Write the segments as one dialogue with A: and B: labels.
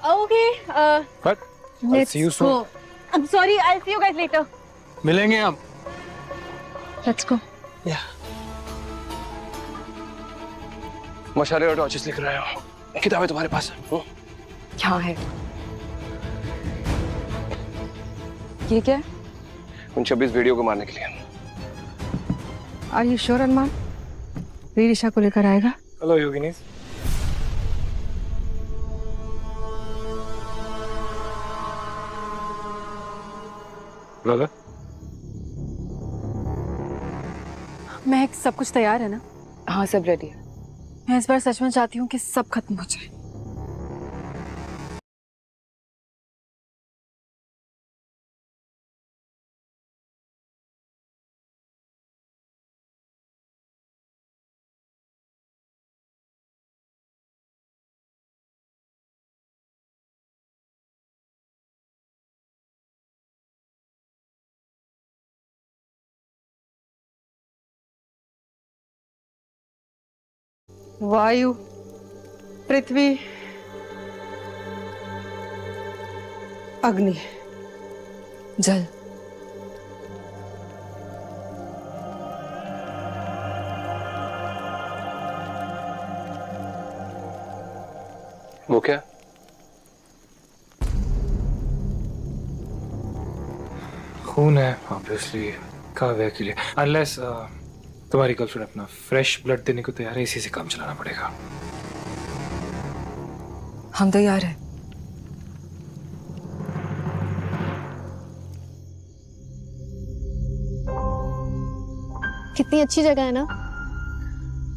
A: Okay,
B: But I'll see you
A: let's
B: soon.
A: go. I'm sorry, I'll see you guys later.
B: मिलेंगे हम.
A: Let's go.
B: Yeah. मशाले और torches लिख रहे हो. किताबें तुम्हारे पास है?
A: क्या है? ये क्या है?
B: उन 26 वीडियो को मारने के लिए.
A: Are you sure, अरमान? वीरिशा को लेकर आएगा?
B: हेलो योगिनीस. ब्रदर.
A: मैं सब कुछ तैयार है ना?
C: हाँ, सब रेडी है।
A: मैं इस बार सच में चाहती हूँ कि सब खत्म हो जाए। वायु, पृथ्वी, अग्नि, जल।
B: वो क्या? खून है ऑब्वियसली काव्या के लिए. अनलेस तुम्हारी गर्लफ्रेंड अपना फ्रेश ब्लड देने को तैयार है, इसी से काम चलाना पड़ेगा.
A: हम तैयार हैं।
D: कितनी अच्छी जगह है ना।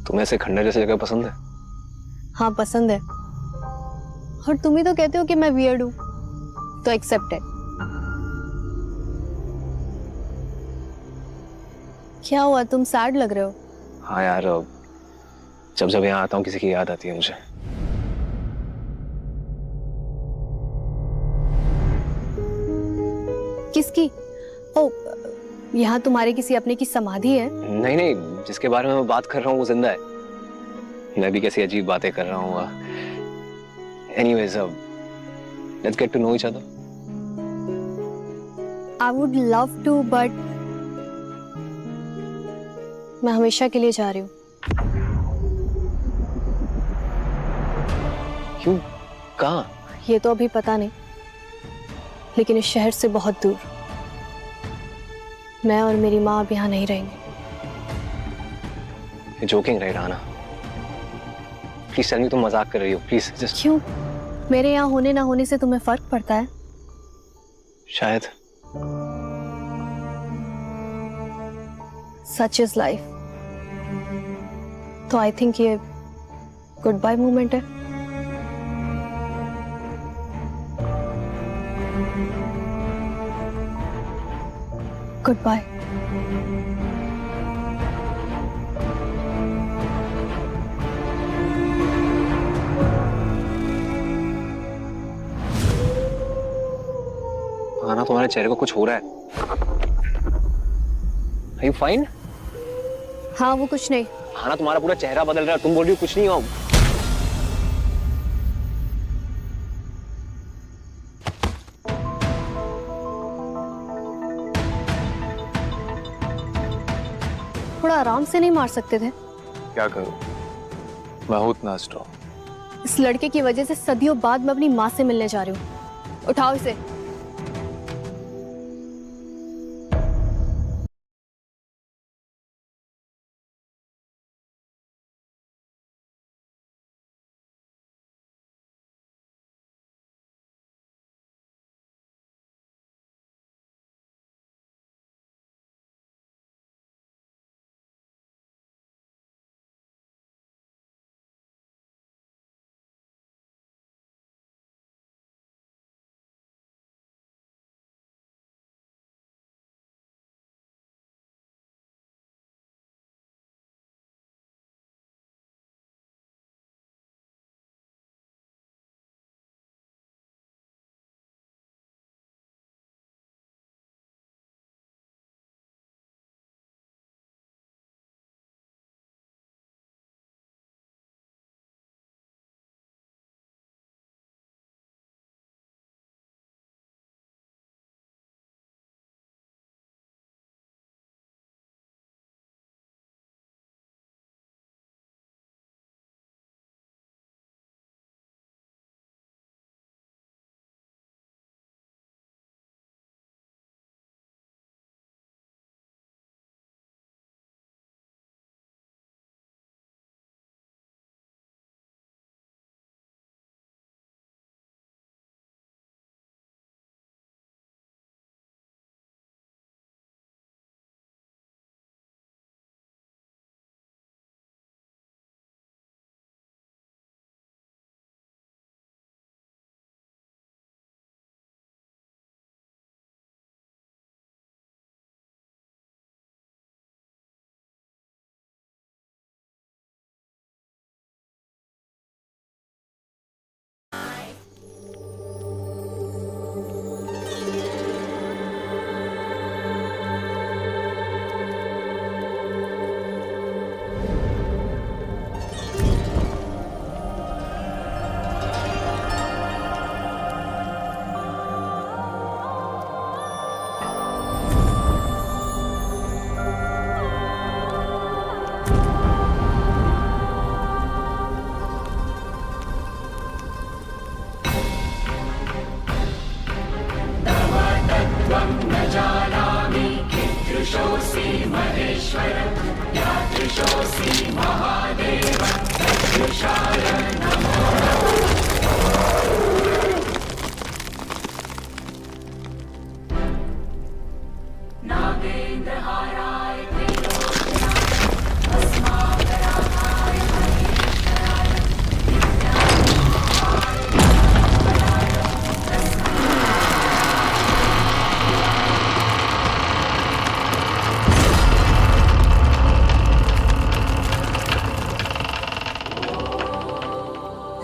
B: तुम्हें ऐसे खंडर जैसी जगह पसंद है?
D: हाँ, पसंद है। और तुम ही तो कहते हो कि मैं वियर्ड हूँ, तो एक्सेप्ट है। क्या हुआ, तुम सैड लग रहे हो?
B: हाँ यार, जब जब यहाँ आता हूँ किसी की याद आती है मुझे.
D: किसकी? ओ, यहाँ तुम्हारे किसी अपने की समाधि है?
B: नहीं नहीं, जिसके बारे में मैं बात कर रहा हूँ वो जिंदा है. मैं भी कैसी अजीब बातें कर रहा हूँ. Anyways, let's get to know each other.
D: I would love to, but मैं हमेशा के लिए जा रही हूँ।
B: क्यों? कहाँ?
D: ये तो अभी पता नहीं, लेकिन इस शहर से बहुत दूर। मैं और मेरी माँ अब यहाँ नहीं रहेंगे।
B: जोकिंग राइट आना. प्लीज टेल मी तुम मजाक कर रही हो. Please just.
D: क्यों? मेरे यहाँ होने ना होने से तुम्हें फर्क पड़ता है?
B: शायद.
D: Such is life. तो आई थिंक ये गुड बाय मोमेंट है। Goodbye.
B: आना, तुम्हारे चेहरे को कुछ हो रहा है. Are you fine?
D: हाँ, वो कुछ नहीं।
B: आना, तुम्हारा पूरा चेहरा बदल रहा है. तुम बोल रही हो कुछ नहीं हुआ.
D: थोड़ा आराम से नहीं मार सकते थे?
B: क्या करूं? मैं हूं इतना स्ट्रॉन्ग.
D: इस लड़के की वजह से सदियों बाद मैं अपनी माँ से मिलने जा रही हूँ। उठाओ इसे।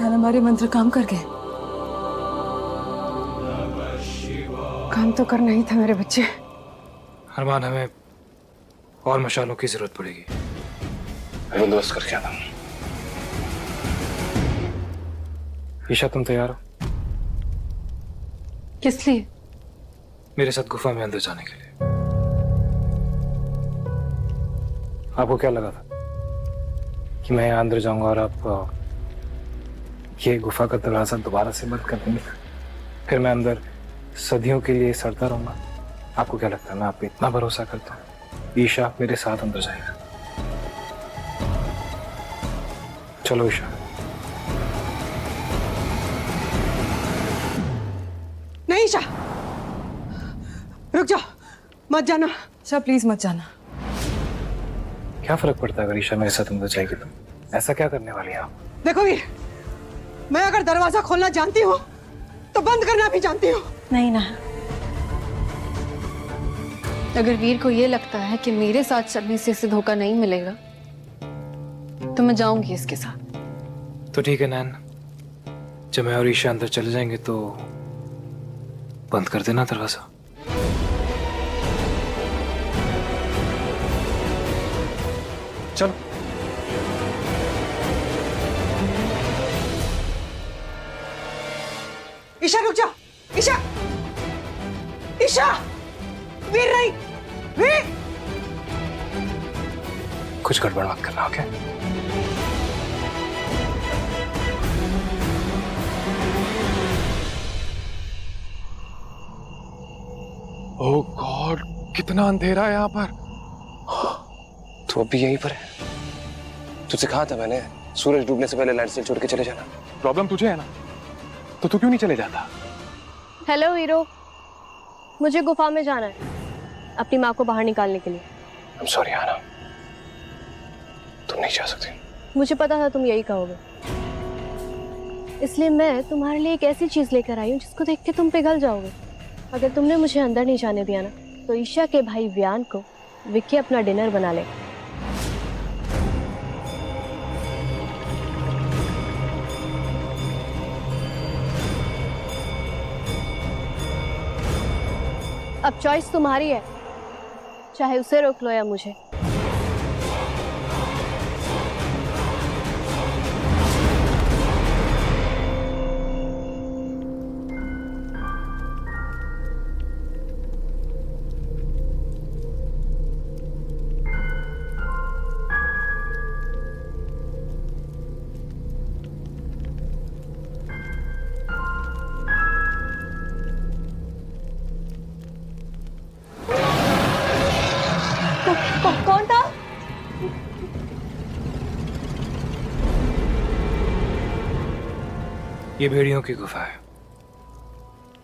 A: यार हमारे मंत्र काम कर गए। काम तो करना ही था मेरे बच्चे।
C: अरमान, हमें और मशालों की जरूरत पड़ेगी। बंदोबस्त करके आना। ईशा, तुम तैयार हो
A: किस लिए?
C: मेरे साथ गुफा में अंदर जाने के लिए? आपको क्या लगा था कि मैं यहाँ अंदर जाऊंगा और आप ये गुफा का दरवाजा दोबारा से बंद कर देंगे, फिर मैं अंदर सदियों के लिए सड़ता रहूंगा? आपको क्या लगता है मैं आप पे इतना भरोसा करता हूँ? ईशा मेरे साथ अंदर जाएगा। चलो ईशा।
A: नहीं ईशा, रुक जाओ, मत जाना। ईशा प्लीज मत जाना।
C: क्या फर्क पड़ता है अगर ईशा मेरे साथ अंदर जाएगी तो? ऐसा क्या करने वाली है आप?
A: देखो वीर, मैं अगर दरवाजा खोलना जानती हूँ तो बंद करना भी जानती हूँ।
D: नहीं ना, अगर वीर को ये लगता है कि मेरे साथ चलने से इसे धोखा नहीं मिलेगा तो मैं जाऊंगी इसके साथ।
C: तो ठीक है नैन, जब मैं और ईशा अंदर चले जाएंगे तो बंद कर देना दरवाजा। चलो।
A: ईशा रुक जा। ईशा, ईशा, वीर नहीं, वीर।
C: कुछ गड़बड़ मत करना, ओके?
E: ओह गॉड, कितना अंधेरा है यहाँ पर।
B: तू अभी यहीं पर है? तुझसे कहा था मैंने सूरज डूबने से पहले लाइट से छोड़ के चले जाना।
E: प्रॉब्लम तुझे है ना, तो तू क्यों नहीं चले जाता?
D: हेलो वीरो, मुझे गुफा में जाना है अपनी माँ को बाहर निकालने के लिए।
B: I'm sorry आना, तुम नहीं जा सकते।
D: मुझे पता था तुम यही कहोगे, इसलिए मैं तुम्हारे लिए एक ऐसी चीज लेकर आई हूँ जिसको देख के तुम पिघल जाओगे। अगर तुमने मुझे अंदर नहीं जाने दिया ना तो ईशा के भाई व्यान को विक्की अपना डिनर बना ले। अब चॉइस तुम्हारी है, चाहे उसे रोक लो या मुझे। कौन था?
C: ये भेड़ियों की गुफा है।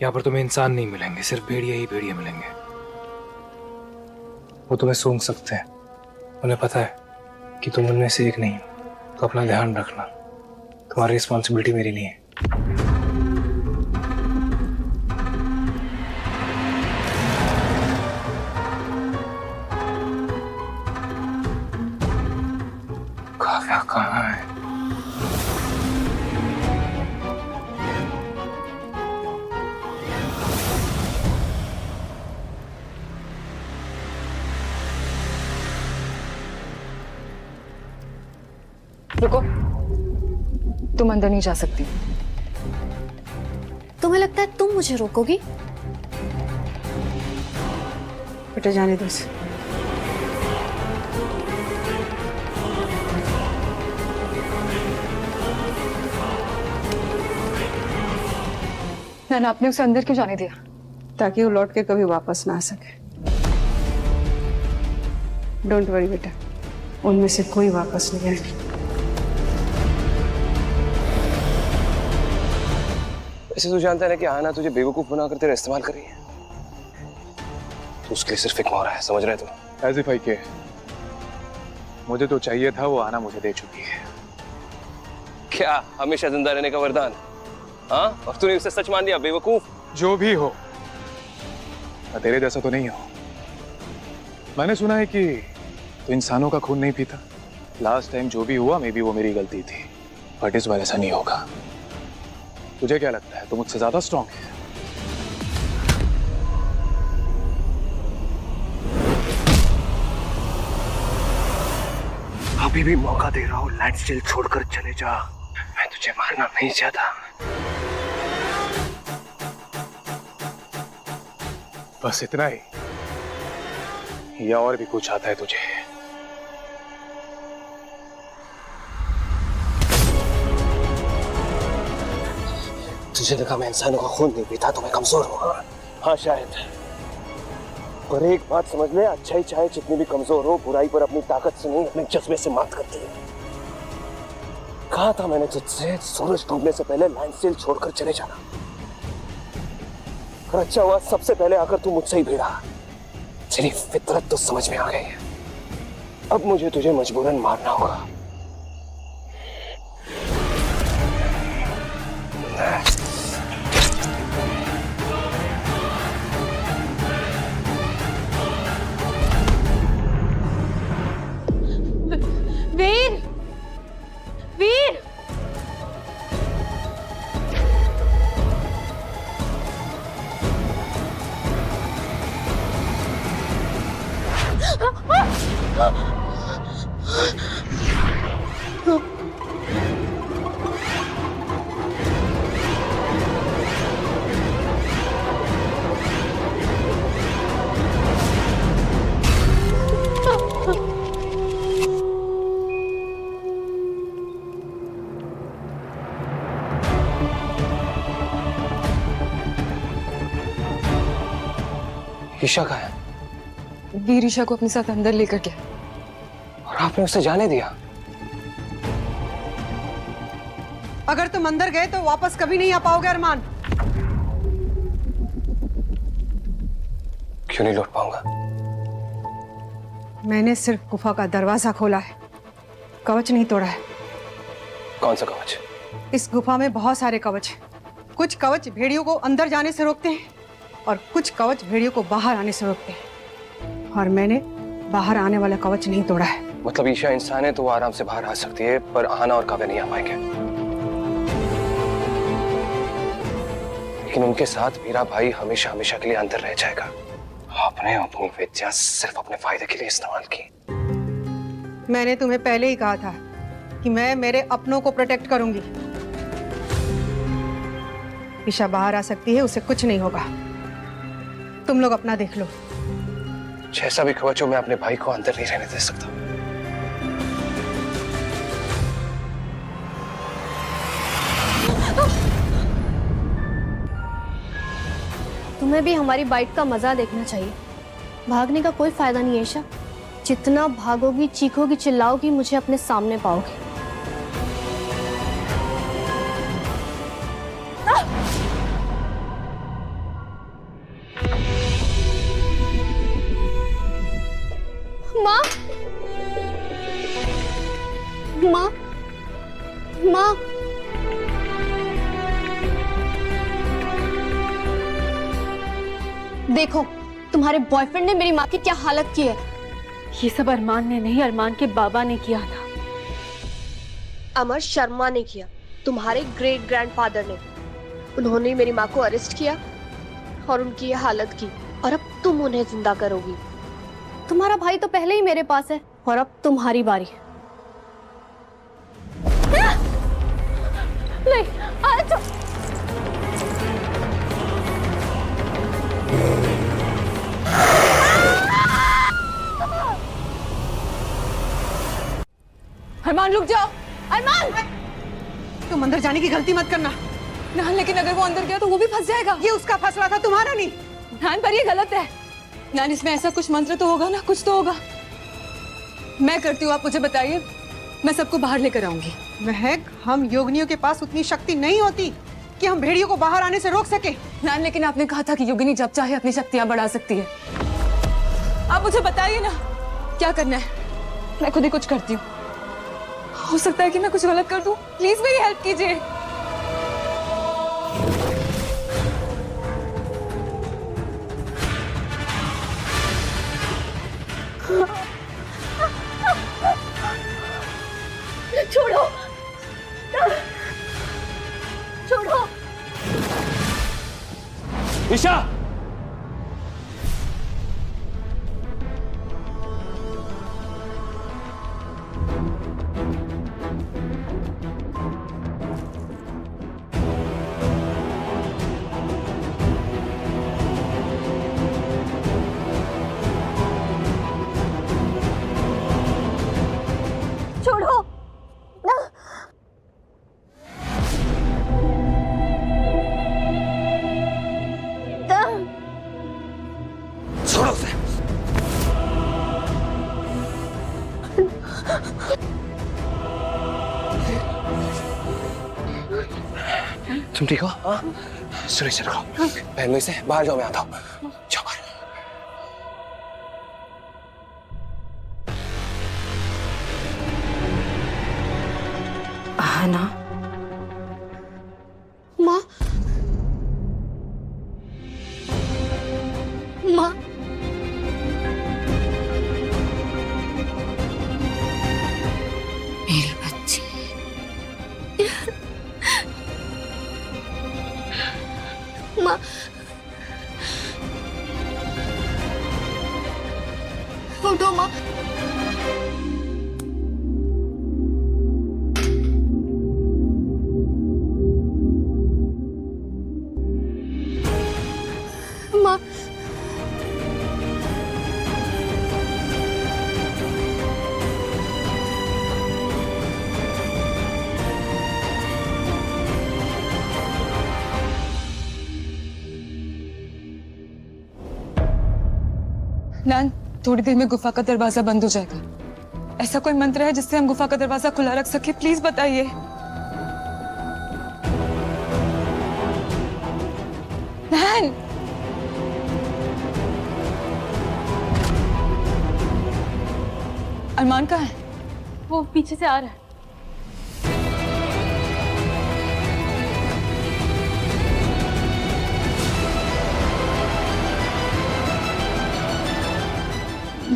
C: यहाँ पर तुम्हें इंसान नहीं मिलेंगे, सिर्फ भेड़िए ही भेड़िए मिलेंगे। वो तुम्हें सूंघ सकते हैं, उन्हें पता है कि तुम उनमें से एक नहीं हो, तो अपना ध्यान रखना। तुम्हारी रिस्पॉन्सिबिलिटी मेरी नहीं है। काव्या कहाँ है?
A: रुको, तुम अंदर नहीं जा सकती।
D: तुम्हें लगता है तुम मुझे रोकोगी?
A: बेटा जाने दो इसे। नैना, आपने उसे अंदर क्यों जाने दिया? ताकि वो लौट के कभी वापस ना आ सके। डोंट वरी बेटा, उनमें से कोई वापस नहीं आएगी।
B: वैसे तू जानता है ना कि आना तुझे बेवकूफ बनाकर तेरा इस्तेमाल कर रही है। तो उसके लिए सिर्फ एक मौका है, समझ रहे तू?
E: एज इफ आई के मुझे तो चाहिए था, वो आना मुझे दे चुकी है।
B: क्या हमेशा जिंदा रहने का वरदान? हाँ, और तूने उसे सच मान लिया, बेवकूफ।
E: जो भी हो, मैं तेरे जैसा तो नहीं हूं। मैंने सुना है कि तू इंसानों का खून नहीं पीता। लास्ट टाइम जो भी हुआ मे बी वो मेरी गलती थी, बट इस बार ऐसा नहीं होगा। तुझे क्या लगता है तू मुझसे ज्यादा स्ट्रांग है?
B: अभी भी मौका दे रहा हूँ, लैंडस्टिल छोड़कर चले जा। मैं तुझे मारना नहीं चाहता।
E: बस इतना ही, या और भी कुछ आता है तुझे?
B: तुझे लगा मैं इंसानों का खून नहीं पीता तो मैं कमजोर हूँ? हाँ शायद, पर एक बात समझ ले, अच्छाई चाहे जितनी भी कमजोर हो, बुराई पर अपनी ताकत से नहीं अपने जज्बे से मात करती है। कहा था मैंने तुझसे, सूरज डूबने से पहले लैंडस्टिल छोड़कर चले जाना। और अच्छा हुआ सबसे पहले आकर तू मुझसे ही भिड़ा। तेरी फितरत तो समझ में आ गई है। अब मुझे तुझे मजबूरन मारना होगा।
D: वीर, वीर,
B: ईशा कहाँ है?
F: वीर ईशा को अपने साथ अंदर लेकर गया।
B: और आपने उसे जाने दिया?
A: अगर तुम अंदर गए तो वापस कभी नहीं आ पाओगे अरमान।
B: क्यों नहीं लौट पाऊंगा?
A: मैंने सिर्फ गुफा का दरवाजा खोला है, कवच नहीं तोड़ा है।
B: कौन सा कवच?
A: इस गुफा में बहुत सारे कवच हैं। कुछ कवच भेड़ियों को अंदर जाने से रोकते हैं और कुछ कवच भेड़ियों को बाहर आने से रोकते हैं, और मैंने बाहर आने वाला कवच नहीं तोड़ा है।
B: मतलब ईशा इंसान है तो वो आराम से बाहर आ सकती है, पर आना और काव्य नहीं आ पाएंगे। लेकिन उनके साथ मेरा भाई हमेशा हमेशा के लिए अंदर रह जाएगा। आपने अपनी विद्या सिर्फ अपने फायदे के लिए इस्तेमाल की।
A: मैंने तुम्हें पहले ही कहा था कि मैं मेरे अपनों को प्रोटेक्ट करूंगी। ईशा बाहर आ सकती है, उसे कुछ नहीं होगा। तुम लोग अपना देख लो।
B: जैसा भी कवच हो, मैं अपने भाई को अंदर नहीं रहने दे सकता।
D: तुम्हें भी हमारी बाइट का मजा देखना चाहिए। भागने का कोई फायदा नहीं है ईशा। जितना भागोगी, चीखोगी, चिल्लाओगी, मुझे अपने सामने पाओगी। माँ, माँ, माँ, देखो तुम्हारे बॉयफ्रेंड ने मेरी माँ की क्या हालत की है।
F: ये सब अरमान ने नहीं, अरमान के बाबा ने किया था।
D: अमर शर्मा ने किया, तुम्हारे ग्रेट ग्रैंडफादर ने। उन्होंने मेरी माँ को अरेस्ट किया और उनकी ये हालत की, और अब तुम उन्हें जिंदा करोगी। तुम्हारा भाई तो पहले ही मेरे पास है, और अब तुम्हारी बारी है। नहीं,
F: अरमान रुक जाओ। अरमान,
A: तुम अंदर जाने की गलती मत करना।
F: नान, लेकिन अगर वो अंदर गया तो वो भी फंस जाएगा।
A: ये उसका फैसला था, तुम्हारा नहीं।
F: नान, पर ये गलत है। नान, इसमें ऐसा कुछ मंत्र तो होगा ना, कुछ तो होगा।
G: मैं करती हूँ, आप मुझे बताइए, मैं सबको बाहर लेकर आऊंगी।
A: महक, हम योगिनियों के पास उतनी शक्ति नहीं होती कि हम भेड़ियों को बाहर आने से रोक सके।
G: नान, लेकिन आपने कहा था कि योगिनी जब चाहे अपनी शक्तियां बढ़ा सकती है। आप मुझे बताइए ना, क्या करना है? मैं खुद ही कुछ करती हूँ। हो सकता है कि मैं कुछ गलत कर दूं। प्लीज मेरी हेल्प कीजिए।
D: छोड़ो, छोड़ो।
B: ईशा,
D: छोड़ो।
B: छोड़ो उसे। तुम ठीक हो? हाँ? सुरेश रखो, पहन लो इसे, बाहर जाओ, मैं आता हूँ। जाओ बाहर।
F: आना।
D: माँ, माँ,
F: मेरी बच्ची।
D: माँ, उठो माँ। माँ,
G: नान, थोड़ी देर में गुफा का दरवाजा बंद हो जाएगा। ऐसा कोई मंत्र है जिससे हम गुफा का दरवाजा खुला रख सके? प्लीज बताइए। नान, अरमान कहाँ है?
F: वो पीछे से आ रहा है।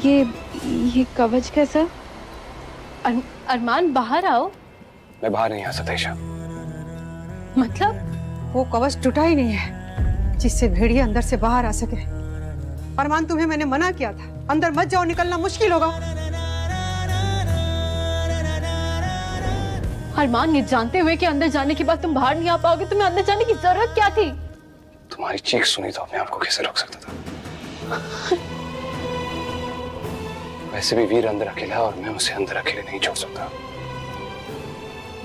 F: ये कवच कैसा? अरमान, बाहर आओ।
C: मैं बाहर नहीं आ सकता ईशा।
F: मतलब?
A: वो कवच टूटा ही नहीं है जिससे भेड़िया अंदर से बाहर आ सके। अरमान, तुम्हें मैंने मना किया था, अंदर मत जाओ, निकलना मुश्किल होगा।
F: अरमान, ये जानते हुए कि अंदर जाने के बाद तुम बाहर नहीं आ पाओगे, तुम्हें अंदर जाने की जरूरत क्या थी?
C: तुम्हारी चीख सुनी तो अपने आप को कैसे रोक सकता था? वैसे भी वीर अंदर अकेला है और मैं उसे अंदर अकेले नहीं छोड़ सकता।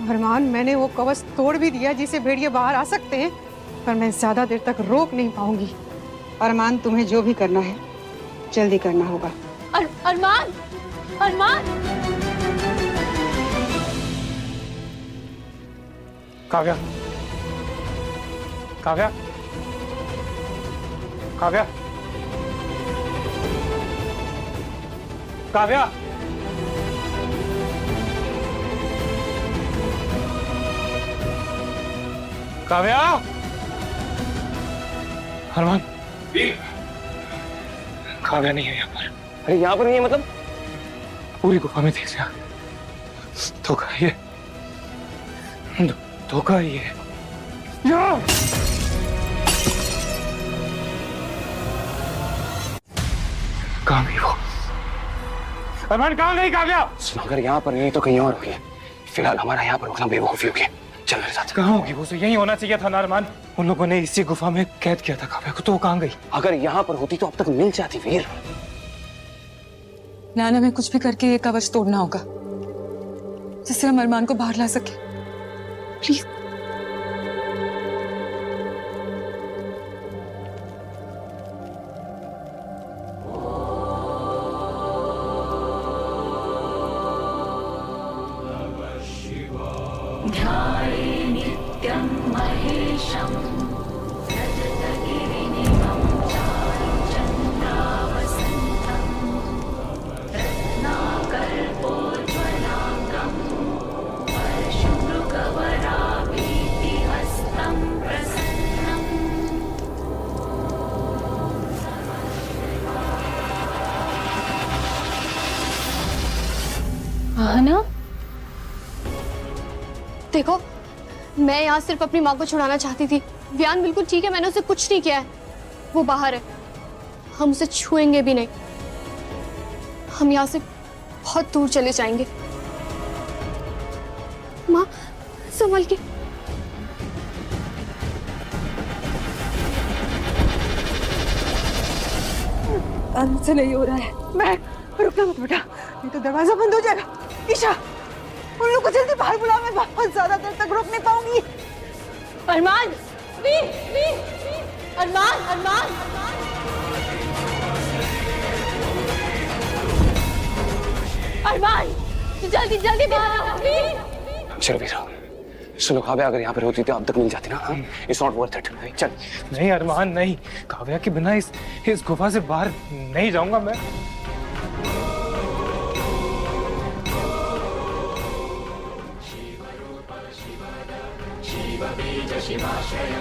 A: अरमान, मैंने वो कवच तोड़ भी दिया जिससे भेड़िया बाहर आ सकते हैं, पर मैं ज्यादा देर तक रोक नहीं पाऊंगी। अरमान, तुम्हें जो भी करना है जल्दी करना होगा।
F: अरमान, अरमान।
C: काव्या, काव्या, काव्या, काव्या, काव्या, अरमान, काव्या नहीं है यहाँ पर।
B: अरे यहाँ पर नहीं है मतलब?
C: पूरी गुफा में थी। धोखा ये, धोखा ये। कहाँ गई वो? अरमान, कहाँ गई काव्या?
B: सुनो, अगर यहाँ पर नहीं तो कहीं और होगी। फिलहाल हमारा यहाँ पर रुकना बेवकूफी होगी। चल मेरे साथ।
C: कहाँ होगी वो? तो यही होना चाहिए था ना अरमान। उन लोगों ने इसी गुफा में कैद किया था काव्या को, तो वो कहाँ गई?
B: अगर यहाँ पर होती तो अब तक मिल जाती वीर।
G: नान, हमें कुछ भी करके ये कवच तोड़ना होगा जिससे हम अरमान को बाहर ला सके। प्लीज।
F: आहना,
D: देखो, मैं यहाँ सिर्फ अपनी माँ को छुड़ाना चाहती थी। व्यान बिल्कुल ठीक है, मैंने उसे कुछ नहीं किया है। वो बाहर है, हम उसे छुएंगे भी नहीं। हम यहाँ से बहुत दूर चले जाएंगे। माँ, संभल के।
A: अंत से नहीं हो रहा है। मैं रुकना मत बेटा, नहीं तो दरवाजा बंद हो जाएगा। ईशा, उन लोग को जल्दी बाहर बुलाओ, मैं बहुत ज्यादा देर तक रोक नहीं पाऊंगी।
F: अरमान, अरमान, अरमान, अरमान, जल्दी जल्दी बाहर आओ, प्लीज।
B: चलो वीरा, सुनो काव्या अगर यहाँ पर होती तो अब तक मिल जाती ना। It's not worth it. चल।
C: नहीं अरमान नहीं, काव्या के बिना इस गुफा से बाहर नहीं जाऊंगा मैं।
H: शिव बीज शिवाशय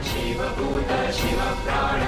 H: शिव भूत शिव प्राण